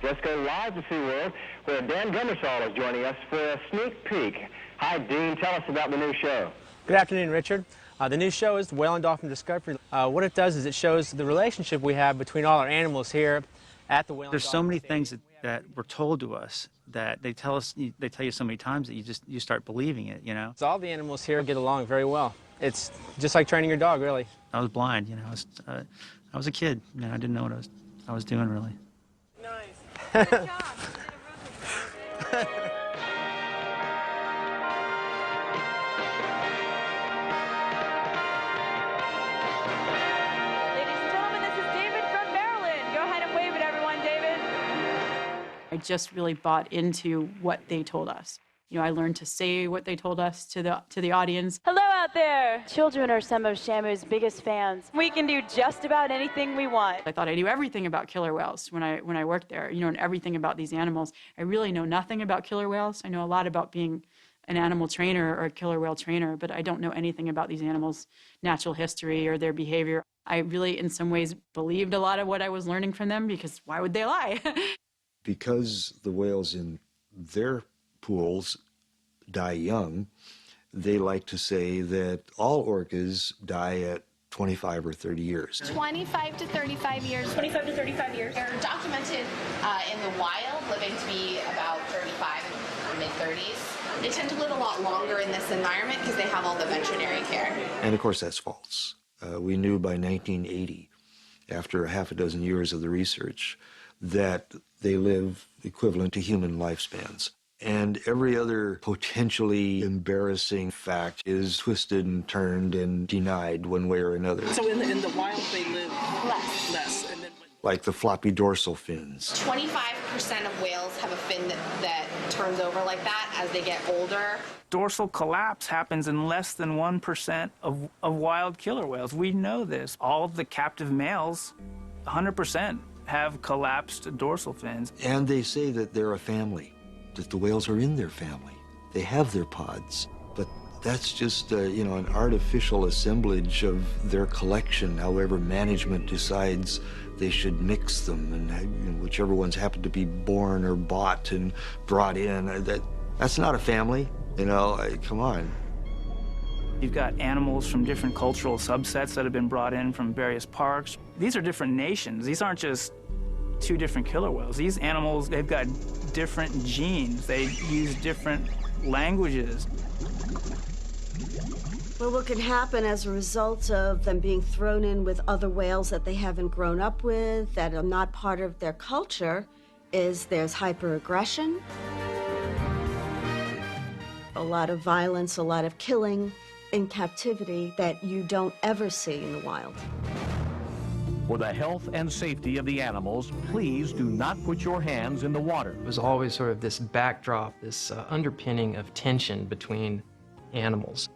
Let's go live to SeaWorld, where Dan Gummersall is joining us for a sneak peek. Hi, Dean. Tell us about the new show. Good afternoon, Richard. The new show is Whale and Dolphin Discovery. What it does is it shows the relationship we have between all our animals here at the Whale and Dolphin. There's so many things that were told to us that they tell you so many times that you start believing it, you know. So all the animals here get along very well. It's just like training your dog, really. I was blind, you know. I was a kid, you know. I didn't know what I was doing really. Nice. Good job. I just really bought into what they told us. You know, I learned to say what they told us to the audience. Hello out there! Children are some of Shamu's biggest fans. We can do just about anything we want. I thought I knew everything about killer whales when I worked there, you know, and everything about these animals. I really know nothing about killer whales. I know a lot about being an animal trainer or a killer whale trainer, but I don't know anything about these animals' natural history or their behavior. I really, in some ways, believed a lot of what I was learning from them, because why would they lie? Because the whales in their pools die young, they like to say that all orcas die at 25 or 30 years. 25 to 35 years. 25 to 35 years. They're documented in the wild, living to be about 35 and mid-30s. They tend to live a lot longer in this environment because they have all the veterinary care. And of course, that's false. We knew by 1980, after half a dozen years of the research, that they live equivalent to human lifespans. And every other potentially embarrassing fact is twisted and turned and denied one way or another. So in the wild, they live less. And then like the floppy dorsal fins. 25% of whales have a fin that turns over like that as they get older. Dorsal collapse happens in less than 1% of wild killer whales. We know this. All of the captive males, 100%, have collapsed dorsal fins. And they say that they're a family, that the whales are in their family. They have their pods, but that's just, you know, an artificial assemblage of their collection, however management decides they should mix them, and you know, whichever ones happen to be born or bought and brought in. That's not a family, you know, come on. You've got animals from different cultural subsets that have been brought in from various parks. These are different nations. These aren't just two different killer whales. These animals, they've got different genes. They use different languages. Well, what can happen as a result of them being thrown in with other whales that they haven't grown up with, that are not part of their culture, is there's hyperaggression, a lot of violence, a lot of killing in captivity that you don't ever see in the wild. For the health and safety of the animals, please do not put your hands in the water. It was always sort of this backdrop, this underpinning of tension between animals.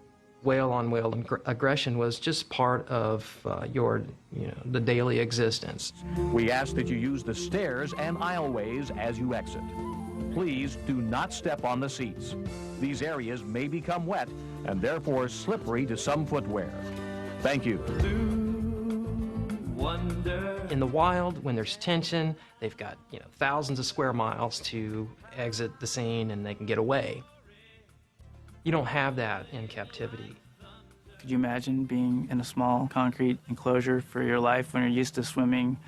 Whale-on-whale aggression was just part of the daily existence. We ask that you use the stairs and aisleways as you exit. Please do not step on the seats. These areas may become wet and therefore slippery to some footwear. Thank you. In the wild, when there's tension, they've got, you know, thousands of square miles to exit the scene and they can get away. You don't have that in captivity. Could you imagine being in a small concrete enclosure for your life when you're used to swimming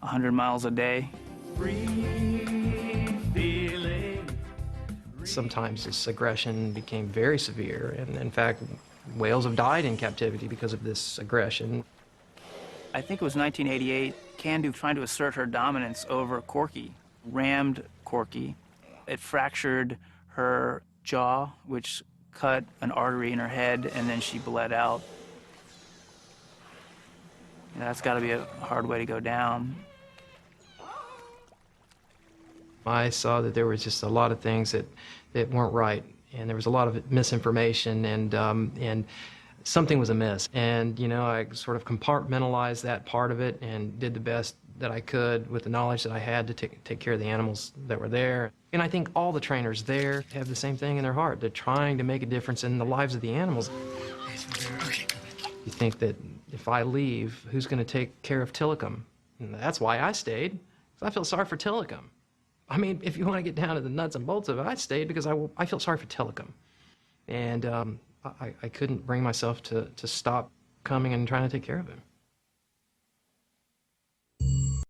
100 miles a day? Sometimes this aggression became very severe, and in fact, whales have died in captivity because of this aggression. I think it was 1988, Candu trying to assert her dominance over Corky, rammed Corky. It fractured her jaw, which cut an artery in her head, and then she bled out. You know, that's got to be a hard way to go down. I saw that there was just a lot of things that weren't right, and there was a lot of misinformation, and something was amiss. And, you know, I sort of compartmentalized that part of it and did the best that I could with the knowledge that I had to take care of the animals that were there. And I think all the trainers there have the same thing in their heart. They're trying to make a difference in the lives of the animals. You think that if I leave, who's going to take care of Tillicum? And that's why I stayed, because I feel sorry for Tillicum. I mean, if you want to get down to the nuts and bolts of it, I stayed because I felt sorry for Telecom. And I couldn't bring myself to stop coming and trying to take care of him.